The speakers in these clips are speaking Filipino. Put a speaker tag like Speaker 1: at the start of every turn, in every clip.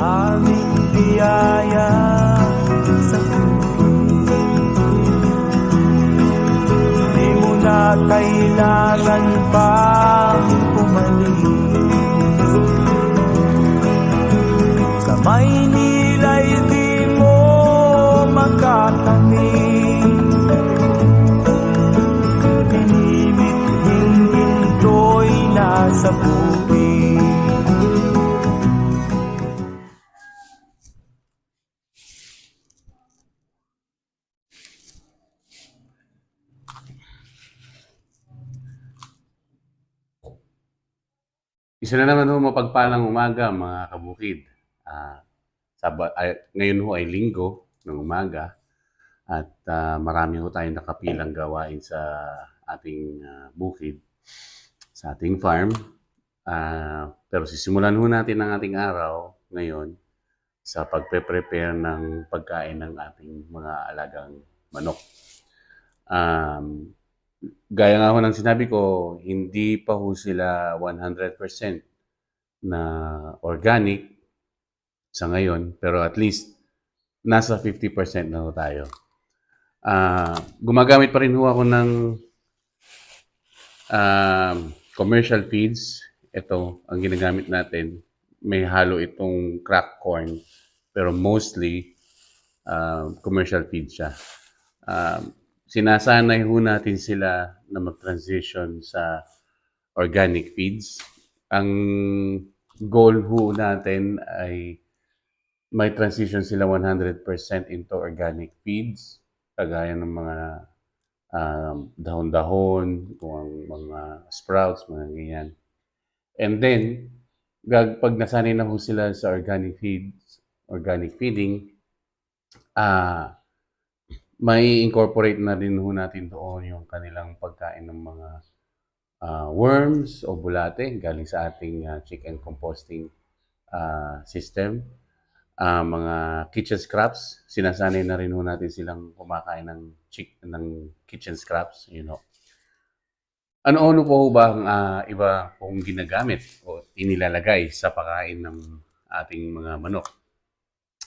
Speaker 1: aming biyaya sa tubig. Di mo na kailangan pang bumalik. Sa Maynila'y di mo makakamit. Binibit-bin ginto'y nasa bukid.
Speaker 2: Isa na naman ho mapagpalang umaga mga kabukid. Ngayon ho ay linggo ng umaga at marami ho tayong nakapilang gawain sa ating bukid, sa ating farm. Pero sisimulan ho natin ang ating araw ngayon sa pagpe-prepare ng pagkain ng ating mga alagang manok. Gaya nga ho ng sinabi ko, hindi pa ho sila 100% na organic sa ngayon, pero at least nasa 50% na ho tayo. Gumagamit pa rin ho ako ng commercial feeds. Ito ang ginagamit natin. May halo itong cracked corn, pero mostly commercial feed siya. Sinasanay ho natin sila na mag-transition sa organic feeds. Ang goal ho natin ay may transition sila 100% into organic feeds, kagaya ng mga dahon-dahon, kung mga sprouts, mga ganyan. And then, pag nasanay na ho sila sa organic feeding, may incorporate na din ho natin doon yung kanilang pagkain ng mga worms o bulate galing sa ating chicken composting system. Mga kitchen scraps, sinasanay na rin ho natin silang kumakain ng kitchen scraps, you know. Ano-ano po ba ang iba pong ginagamit o inilalagay sa pagkain ng ating mga manok?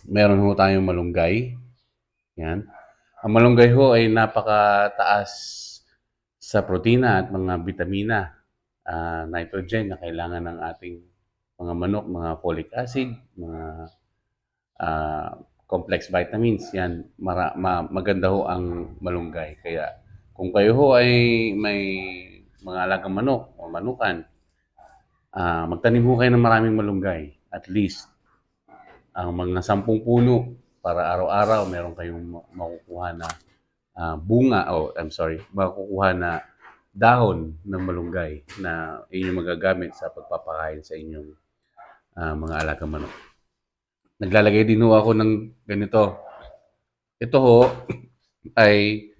Speaker 2: Meron ho tayong malunggay. Yan. Ang malunggay ho ay napakataas sa protina at mga vitamina, nitrogen na kailangan ng ating mga manok, mga folic acid, mga complex vitamins. Yan, maganda ho ang malunggay. Kaya kung kayo ho ay may mga alagang manok o manukan, magtanim ho kayo ng maraming malunggay. At least, ang mga 10 puno para araw-araw meron kayong makukuha na makukuha na dahon ng malunggay na inyong magagamit sa pagpapakain sa inyong mga alagang manok. Naglalagay din ho ako ng ganito. Ito ho ay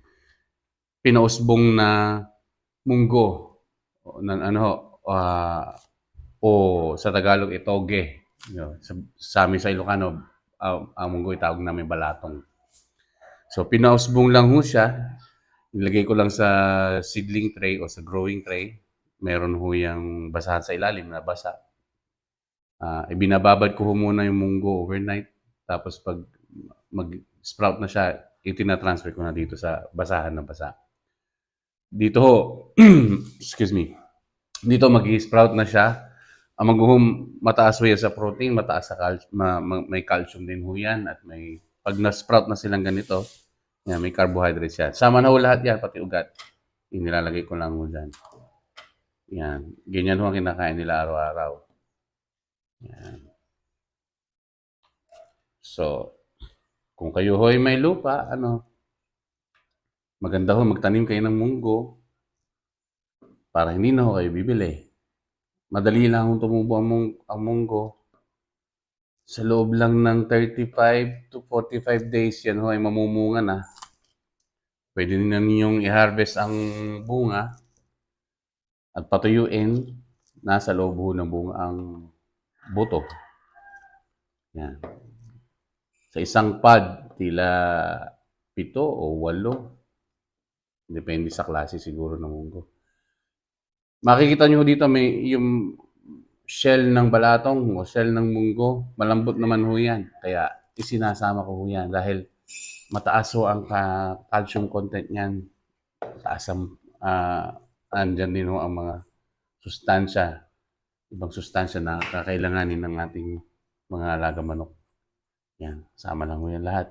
Speaker 2: pinausbong na munggo ng o sa Tagalog itoge. Sa amin sa Ilocano, ang munggo itawag namin balatong. So pinausbong lang ho siya. Nilagay ko lang sa seedling tray o sa growing tray. Meron ho yung basahan sa ilalim na basa. Ibinababad ko ho muna yung munggo overnight. Tapos pag mag-sprout na siya, itina-transfer ko na dito sa basahan na basa. Dito ho, excuse me, dito mag-i-sprout na siya. Ang mataas ho yan sa protein, mataas sa may calcium din ho yan. At pag na-sprout na silang ganito, yan, may carbohydrates yan. Sama na ho lahat yan, pati ugat. Inilalagay ko lang ho dyan. Yan, ganyan ho ang kinakain nila araw-araw. Yan. So, kung kayo ho ay may lupa, maganda ho magtanim kayo ng munggo para hindi na ho kayo bibili. Madali lang ho tumubo ang munggo. Sa loob lang ng 35 to 45 days, yan ho ay mamumunga na. Pwede na ninyong i-harvest ang bunga at patuyuin. Nasa loob ho ng bunga ang buto. Yan. Sa isang pod, tila 7 o 8. Depende sa klase siguro ng munggo. Makikita nyo dito may yung shell ng balatong o shell ng munggo, malambot naman ho yan. Kaya isinasama ko ho yan dahil mataas ho ang calcium content niyan. Mataas ang, andyan din ho ang mga sustansya, ibang sustansya na kakailanganin ng ating mga alaga manok. Yan, sama lang ho yan lahat.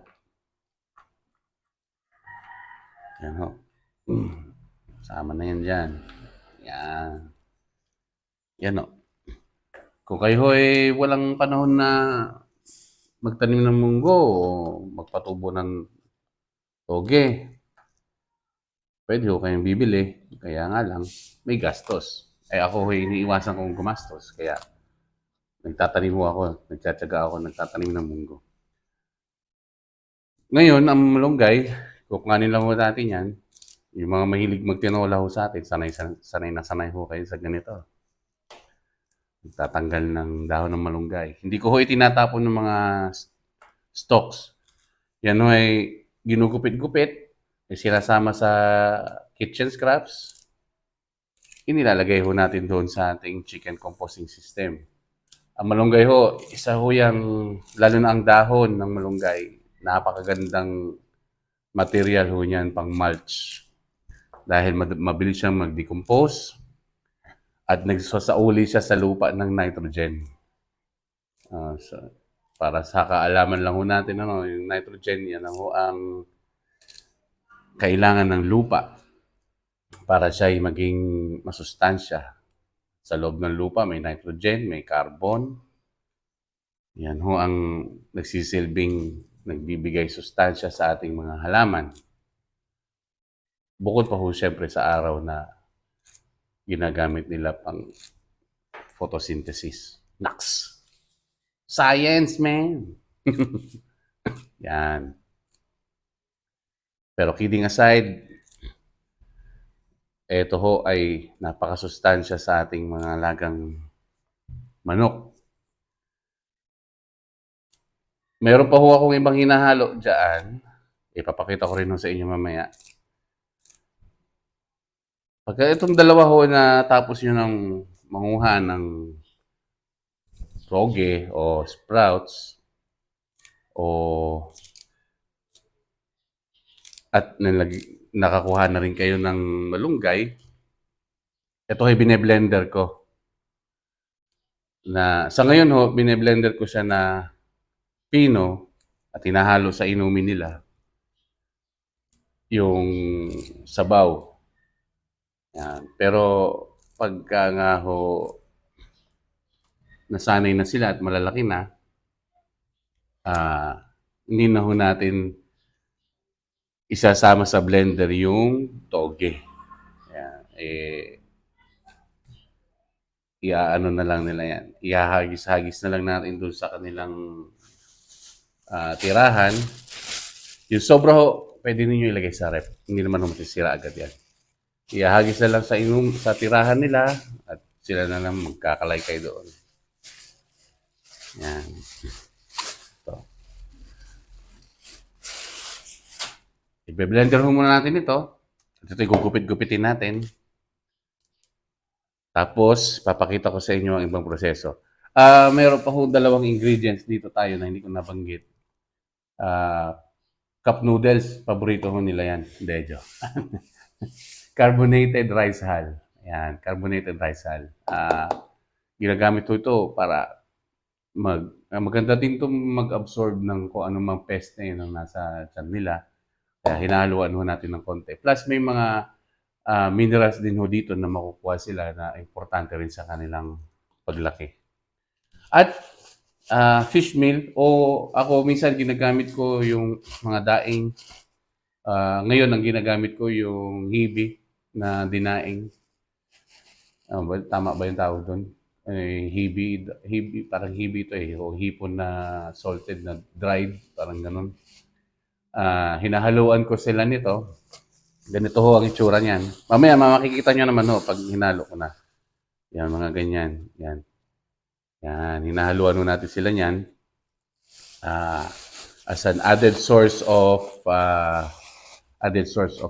Speaker 2: Yan ho. Sama na yan dyan. Yan. Yan o. Kung kayo ay walang panahon na magtanim ng munggo o magpatubo ng toge, pwede ho kayong bibili. Kaya nga lang, may gastos. Eh ako ay iniiwasan kong gumastos. Kaya nagtatanim ho ako, nagtsatsaga ako, nagtatanim ng munggo. Ngayon, ang malunggay, kukuhanin lang ho natin yan. Yung mga mahilig magtinola ho sa atin, sanay na sanay ho kayo sa ganito. Nagtatanggal ng dahon ng malunggay. Hindi ko ho itinatapon ng mga stalks. Yan ho ay ginugupit-gupit, sinasama sa kitchen scraps. Inilalagay ho natin doon sa ating chicken composting system. Ang malunggay ho, isa ho yung, lalo na ang dahon ng malunggay, napakagandang material ho niyan pang mulch. Dahil mabilis siyang mag-decompose at nagsasauli siya sa lupa ng nitrogen. So, para sa kaalaman lang ho natin, yung nitrogen, yan ho ang kailangan ng lupa para siya ay maging masustansya. Sa loob ng lupa may nitrogen, may carbon. Yan ho ang nagsisilbing nagbibigay sustansya sa ating mga halaman. Bukod pa ho siyempre sa araw na ginagamit nila pang photosynthesis. Naks! Science, man! Yan. Pero kidding aside, ito ho ay napakasustansya sa ating mga alagang manok. Meron pa ho akong ibang hinahalo dyan. Ipapakita ko rin sa inyo mamaya. Pagka itong dalawa ho na tapos nyo ng manguha ng toge o sprouts at nakakuha na rin kayo ng malunggay, ito ay bine-blender ko. Sa ngayon ho, bine-blender ko siya na pino at hinahalo sa inumin nila yung sabaw. Yan. Pero pagka nga ho nasanay na sila at malalaki na, hindi na ho natin isasama sa blender yung toge. Yan. Iaano na lang nila yan. Ihahagis-hagis na lang natin doon sa kanilang tirahan. Yung sobra ho, pwede ninyo ilagay sa ref. Hindi naman ho masisira agad yan. Ihahagis na lang sa tirahan nila at sila na lang magkakalay doon. Yan. Ito. I-blender ho muna natin ito. Ito gugupit-gupitin natin. Tapos, papakita ko sa inyo ang ibang proseso. Mayroon pa ho dalawang ingredients dito tayo na hindi ko nabanggit. Cup noodles, paborito ho nila yan. Dejo. Carbonated rice hull. Ayan, carbonated rice hull. Ginagamit ko ito para maganda din ito mag-absorb ng kung anumang peste na nasa tiyan nila. Kaya hinahaluan ho natin ng konti. Plus may mga minerals din ho dito na makukuha sila na importante rin sa kanilang paglaki. At fish meal o ako minsan ginagamit ko yung mga daing. Ngayon ang ginagamit ko yung hibi na dinaing. Tama ba yung tawag doon? Hibi, parang hibi ito o hipon na salted na dried, parang ganun. Hinahaluan ko sila nito. Ganito ho ang itsura niyan. Mamaya makikita nyo naman ho pag hinalo ko na. Yan, mga ganyan. Yan. Yan, hinahaluan ho natin sila niyan. As an added source of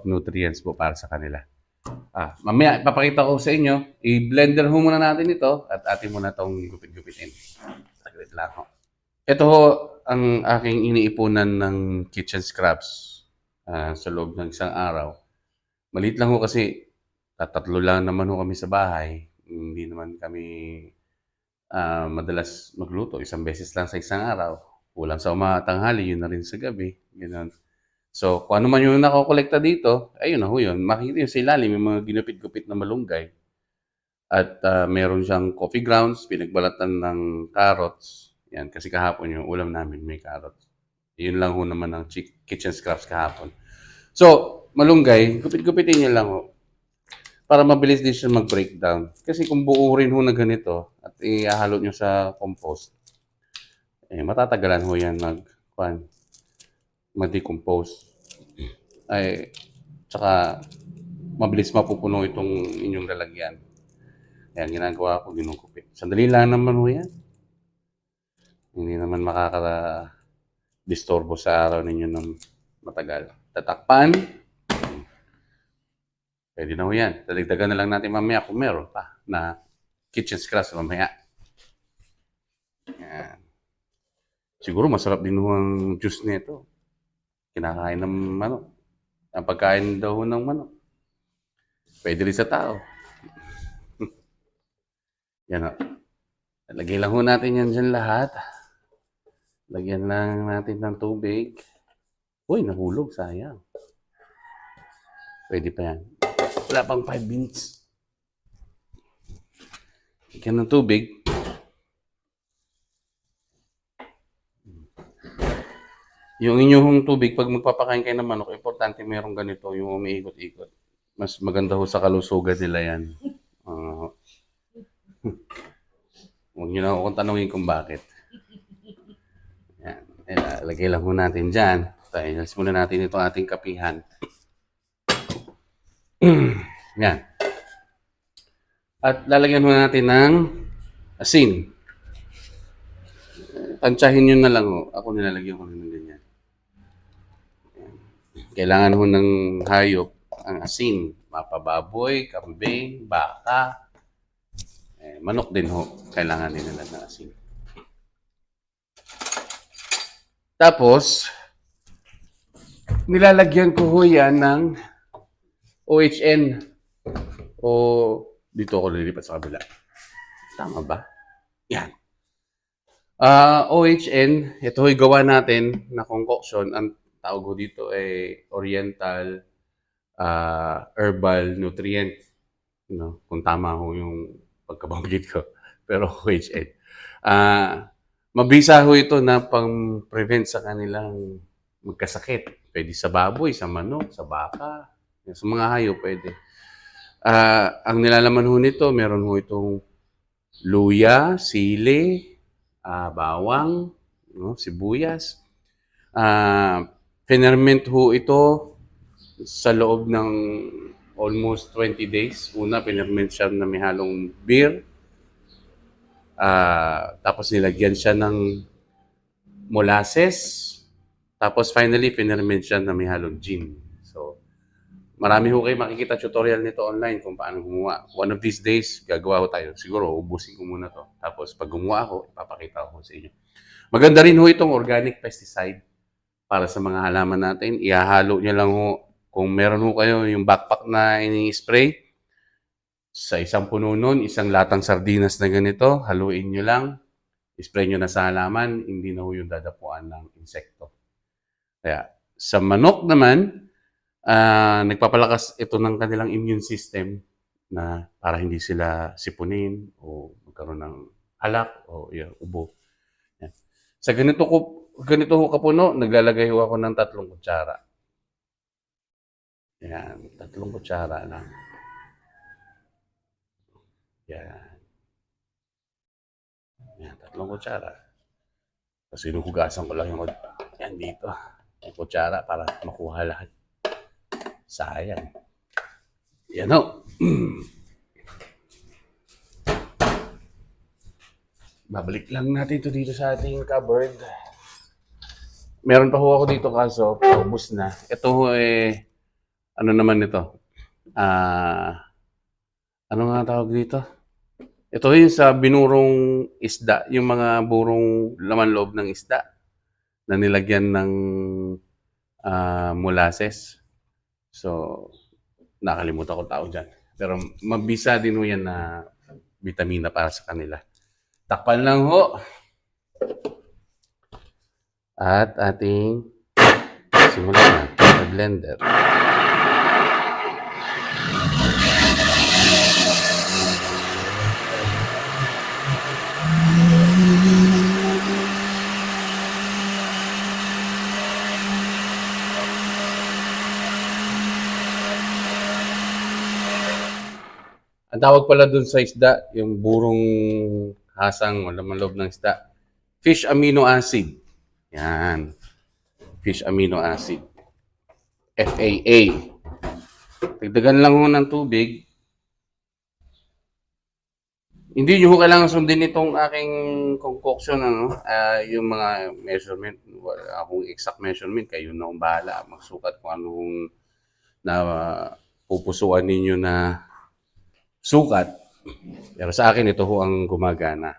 Speaker 2: nutrients po para sa kanila. Mamaya ipapakita ko sa inyo. I-blender ho muna natin ito at atin muna itong gupit-gupitin. Saglit lang ho. Ito ho ang aking iniipunan ng kitchen scraps sa loob ng isang araw. Maliit lang ho kasi tatlo lang naman ho kami sa bahay. Hindi naman kami madalas magluto. Isang beses lang sa isang araw. Kulang sa tanghali, yun na rin sa gabi. Ganun. So, kung ano man yung nakokolekta dito, ayun na ho yun. Makikita yun sa ilalim, yung mga ginupit-gupit na malunggay. At meron siyang coffee grounds, pinagbalatan ng carrots. Yan, kasi kahapon yung ulam namin may carrots. Yun lang ho naman ang kitchen scraps kahapon. So, malunggay, gupit-gupitin niyo lang ho. Para mabilis din siya mag-breakdown. Kasi kung buo rin ho na ganito at ihahalo nyo sa compost, matatagalan ho yan mag-decompose. Ay, tsaka mabilis mapupuno itong inyong lalagyan. Ayan, ginagawa ko, ginugupit. Sandali lang naman ho yan. Hindi naman makaka-disturbo sa araw ninyo ng matagal. Tatakpan. Pwede na ho yan. Daligdagan na lang natin mamaya kung meron pa na kitchen scraps mamaya. Ayan. Siguro masarap din ho ang juice nito. Kinakain ng manok. Ang pagkain daw ng manok. Pwede rin sa tao. Yan o. Lagay lang ho natin yan dyan lahat. Lagyan lang natin ng tubig. Uy, nahulog. Sayang. Pwede pa yan. Wala pang 5 minutes. Lagyan ng tubig. Yung inyong tubig, pag magpapakain kayo ng manok, importante mayroong ganito, yung umiikot-ikot. Mas maganda ho sa kalusugan nila yan. Huwag nyo na ako kung tanungin kung bakit. Yan. Lagay lang ho natin dyan. Inalis muna natin itong ating kapihan. Yan. At lalagyan ho natin ng asin. Tansyahin nyo na lang ho. Ako nilalagyan ko na ng ganyan. Kailangan ho ng hayop ang asin. Mapababoy, kambing, baka. Manok din ho. Kailangan din nila ng asin. Tapos, nilalagyan ko ho yan ng OHN. O dito ako lilipat sa kabila. Tama ba? Yan. OHN, ito ho'y gawa natin na concoction. Ang tawag ko dito ay Oriental Herbal Nutrient. No? Kung tama ho yung pagkabanggit ko. Pero OHN. Mabisa ho ito na pang-prevent sa kanilang magkasakit. Pwede sa baboy, sa manok, sa baka. Sa mga hayop pwede. Ang nilalaman ho nito, meron ho itong luya, sili, bawang, no, sibuyas. Ferment ho ito sa loob ng almost 20 days. Una, ferment siya na may halong beer. Tapos nilagyan siya ng molasses. Tapos finally, ferment siya na may halong gin. So, marami ho kayo makikita tutorial nito online kung paano gumawa. One of these days, gagawa ko tayo. Siguro, ubusin ko muna to. Tapos, pag gumawa ako, ipapakita ko sa inyo. Maganda rin ho itong organic pesticide para sa mga halaman natin. Ihahalo niya lang ho. Kung meron ho kayo yung backpack na ini-spray, sa isang puno nun, isang latang sardinas na ganito, haluin nyo lang, spray nyo na sa halaman, hindi na ho yung dadapuan ng insekto. Kaya, sa manok naman, nagpapalakas ito ng kanilang immune system na para hindi sila sipunin o magkaroon ng halak o ubo. Yan. Sa ganito ho kapuno, naglalagay ho ako ng 3 kutsara. Yan, 3 kutsara lang. Yan. Yan, 3 kutsara. Kasi hinuhugasan ko lang yung yan dito. Yung kutsara para makuha lahat. Sayang. Yan o. Babalik lang natin ito dito sa ating cupboard. Meron pa ho ako dito kaso paubos na. Ito ho ano naman ito. Ano nga tawag dito? Ito yung sa binurong isda, yung mga burong laman loob ng isda na nilagyan ng molasses. So, nakalimutan ko tawag dyan. Pero mabisa din ho yan na vitamina para sa kanila. Takpan lang ho. At ating simulan na sa blender. Ang tawag pala dun sa isda, yung burong hasang o laman loob ng isda, fish amino acid. Yan. Fish amino acid. FAA. Dagdagan lang ho ng tubig. Hindi nyo kailangan sundin itong aking concoction, ano? Yung mga measurement, wala akong exact measurement, kayo na ang bahala magsukat kung anong na pupusuan ninyo na sukat. Pero sa akin, ito ho ang gumagana.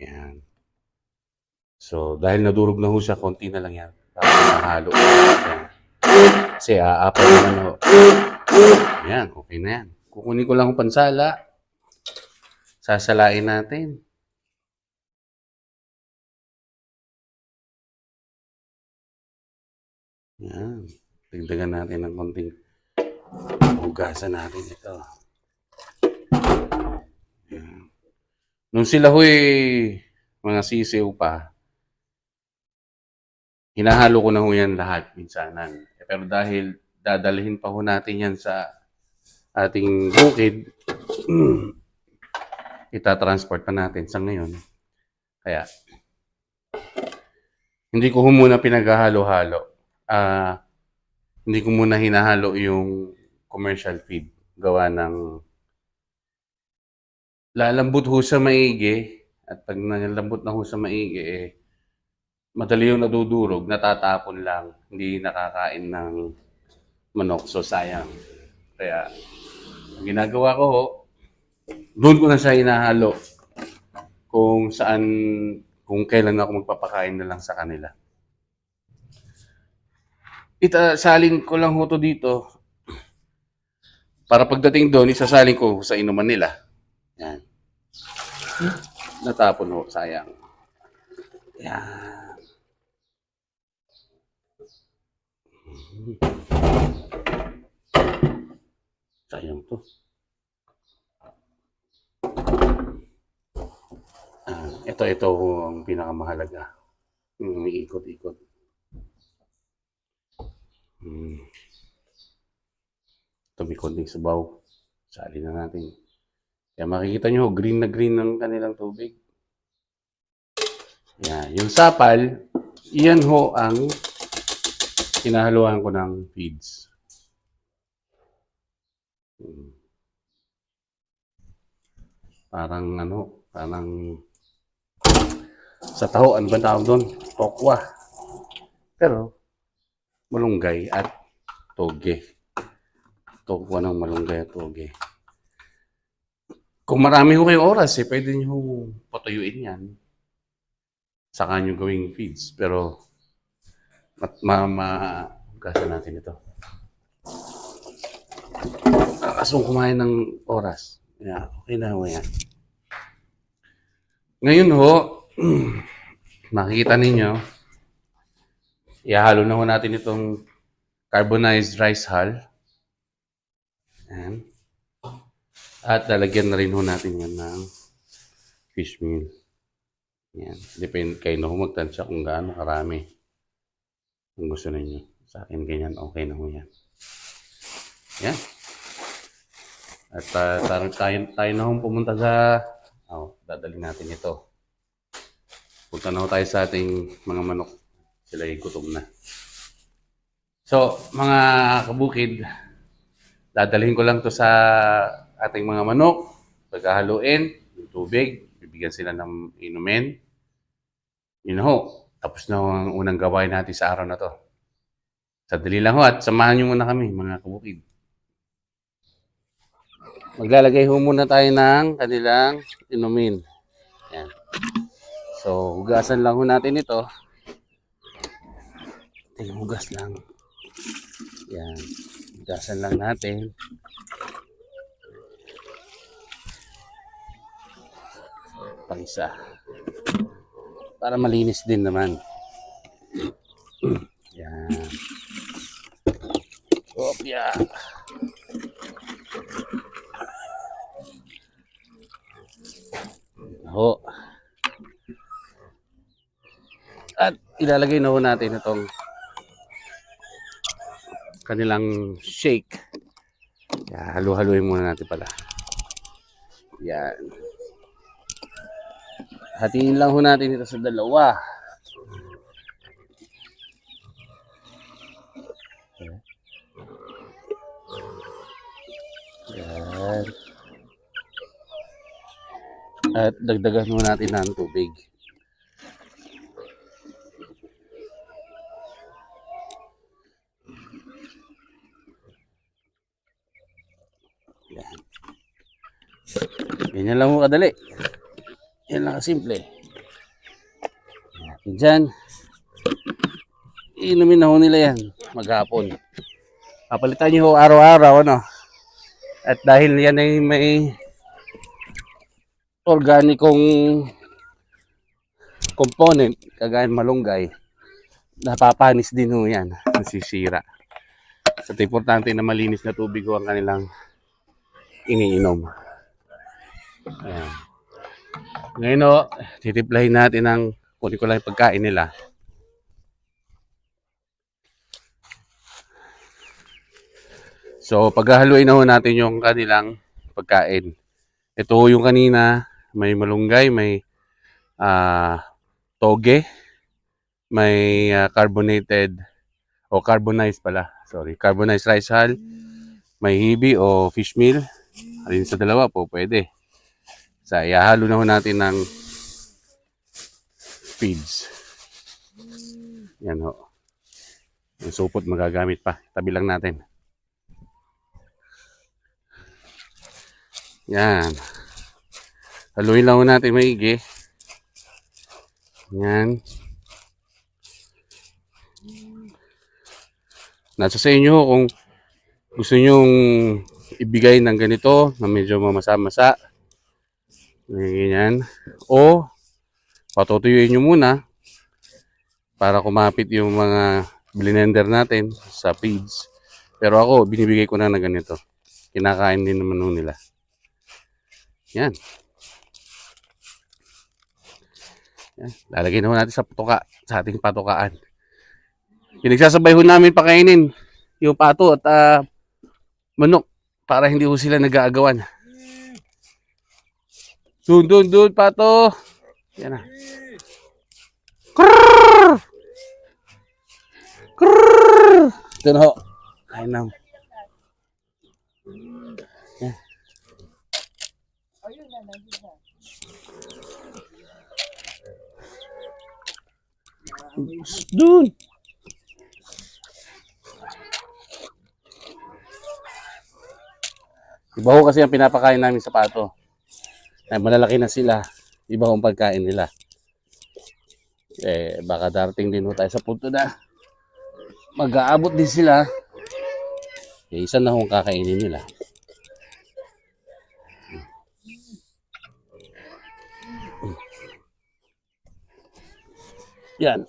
Speaker 2: Yan. So, dahil nadurog na ho siya, konti na lang yan. Tapos nahalo. Yan. Kasi aapaw naman ho. Yan, okay na yan. Kukunin ko lang ang pansala. Sasalain natin. Yan. Dagdagan natin ng konting hugasan natin ito. Yan. Nung sila huy mga sisiw pa, hinahalo ko na ho yan lahat minsanan. Pero dahil dadalhin pa ho natin yan sa ating bukid, itatransport pa natin sa ngayon. Kaya, hindi ko muna pinaghahalo-halo. Hindi ko muna hinahalo yung commercial feed. Gawa ng lalambot ho sa maigi. At pag nalambot na ho sa maigi, madali yung nadudurog, natatapon lang. Hindi nakakain ng manok. So, sayang. Kaya, ang ginagawa ko ho, doon ko na siya hinahalo kung saan, kung kailan ako magpapakain na lang sa kanila. Salin ko lang ho to dito para pagdating doon, isasalin ko sa inuman nila. Yan. Natapon ho, sayang. Yan. Sayang to. Ito ang pinakamahalaga. Yung umiikot-ikot. Ito may konting sabaw. Sali na natin. Kaya makikita nyo, green na green ng kanilang tubig. Yan. Yung sapal, iyan ho ang hinahaluan ko ng feeds. Parang sa taho, ano ba tawag doon? Tokwa. Pero, malunggay at toge. Tokwa ng malunggay at toge. Kung marami ho kayong oras, pwede nyo patuyuin yan. Saka nyo gawing feeds. Pero, hugasan natin ito. Kasong kumain ng oras. Yeah, okay na ho yan. Ngayon ho, makikita ninyo, ihalo na ho natin itong carbonized rice hull. Yan. At lalagyan na rin ho natin yan ng fish meal. Yan. Depende kayo na ho magtansya kung gaano karami. Kung gusto ninyo. Sa akin ganyan, okay na ho yan. Yan. At tayo na ho pumunta sa dadalhin natin ito. Punta na ho tayo sa ating mga manok. Sila ay gutom na. So, mga kabukid, dadalhin ko lang to sa ating mga manok. Pagkahaluin, yung tubig, bibigyan sila ng inumin. Yun ho, tapos na ang unang gawain natin sa araw na to. Sadali lang ho at samahan nyo muna kami, mga kabukid. Maglalagay ho muna tayo ng kanilang inumin. Yan. So, hugasan lang ho natin ito. Ito yung hugas lang. Yan. Hugasan lang natin. Pang-isa. Para malinis din naman. Yan. Opya. Ho. At ilalagay na ho natin itong kanilang shake. Yan, halu-haluin muna natin pala. Yan. Hatiin lang ho natin ito sa dalawa. Yan. At dagdagan ho natin ng tubig. Yan. Ganyan lang ho kadali. Yan lang kasimple. Yan. Diyan. Inumin na ho nila yan maghapon. Papalitan nyo ho araw-araw, ano? At dahil yan ay may organikong component, kagaya malunggay, napapanis din ho yan. Nasisira. So, importante na malinis na tubig ho ang kanilang iniinom. Ayan. Ngayon ho, titiplahin natin ang kunin ko lang yung pagkain nila. So, paghahaluin na ho natin yung kanilang pagkain. Ito ho yung kanina, may malunggay, may toge, may carbonated o carbonized pala. Sorry, carbonized rice hull, may hibi o fish meal. Alin sa dalawa po, pwede. So, ihahalo na ho natin ng feeds. Yan ho. Yung supot magagamit pa. Tabi lang natin. Yan. Haluin lang ho natin maigi. Yan. Nasa sa inyo kung gusto nyong ibigay ng ganito na medyo mamasa-masa. Ganyan. O patutuyuin nyo muna para kumapit yung mga blender natin sa feeds. Pero ako, binibigay ko na ganito. Kinakain din naman nila. Yan. Yan. Lalagay na ho natin sa patuka, sa ating patukaan. Pinagsasabay ho namin pakainin yung pato at manok para hindi ho sila nag-aagawan. Dun, pato. Yan na. Krrrr! Krrrr! Ito na ho. Kain na. Yan. Dun. Iba ho kasi ang pinapakain namin sa pato. Ay, malalaki na sila. Iba ho ang pagkain nila. Baka darating din ho tayo sa punto na mag-aabot din sila. Isa na ho ang kakainin nila. Yan.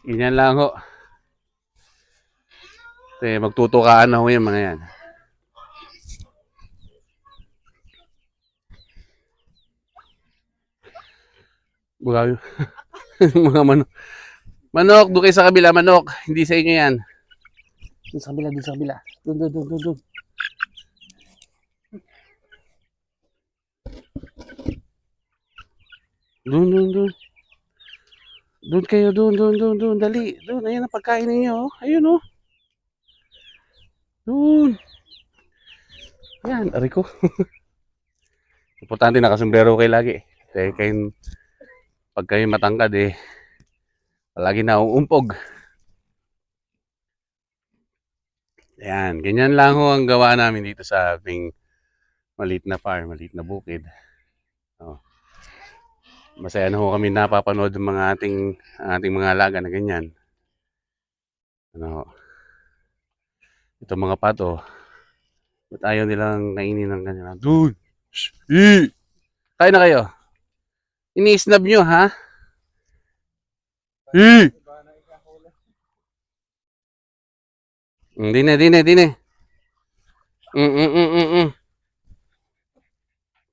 Speaker 2: Ganyan lang ho. Magtutukaan na ho yung mga yan. Bukaw mga manok. Manok, doon kayo sa kabila, manok. Hindi sa inyo yan. Doon sa kabila, doon sa kabila. Doon. Doon. Doon kayo, doon. Dali. Doon, ayan ang pagkain ninyo. Oh. Ayun, oh. Doon. Yan, ari ko. Importante nakasombrero kayo lagi. Kayo, pag kayo matangkad palagi na uumpog. Ayan, ganyan lang ho ang gawa namin dito sa aming maliit na farm, maliit na bukid. Oh. Masaya na ho kami napapanood ng mga ating mga alaga na ganyan. Ano ho. Ito mga pato, ba't ayaw nilang kainin ng ganyan? Dude! Shh! Kain na kayo. Ini-snub nyo, ha? Dine.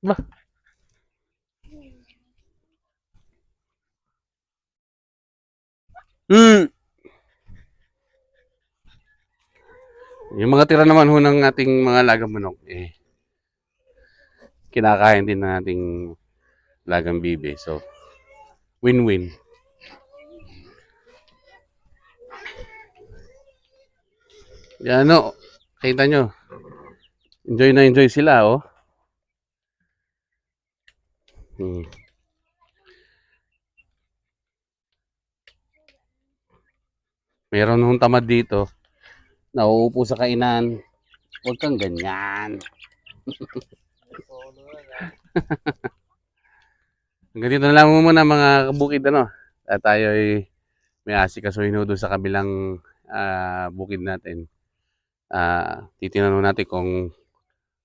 Speaker 2: Ba? Yung mga tira naman ho ng ating mga lagang manok, kinakain din ng ating lagang bibi. So, win-win. Yan o, kita nyo. Enjoy na enjoy sila, oh. Meron nung tamad dito. Nauupo sa kainan. Huwag kang ganyan. Hanggang dito na lang muna mga kabukid, ano. At tayo ay may asikasuhin doon sa kabilang bukid natin. Titingnan natin kung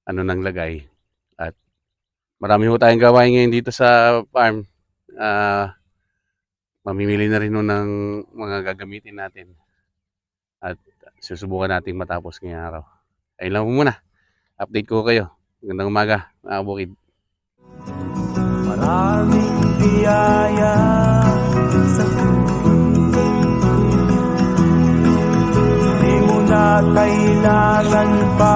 Speaker 2: ano nang lagay. At marami ho tayong gawain ngayon dito sa farm. Mamimili na rin ho ng mga gagamitin natin. At susubukan natin matapos ngayong araw. Ayun lang muna. Update ko kayo. Magandang umaga, mga kabukid.
Speaker 1: Maraming biyaya sa tubig. Di mo na kailangan pa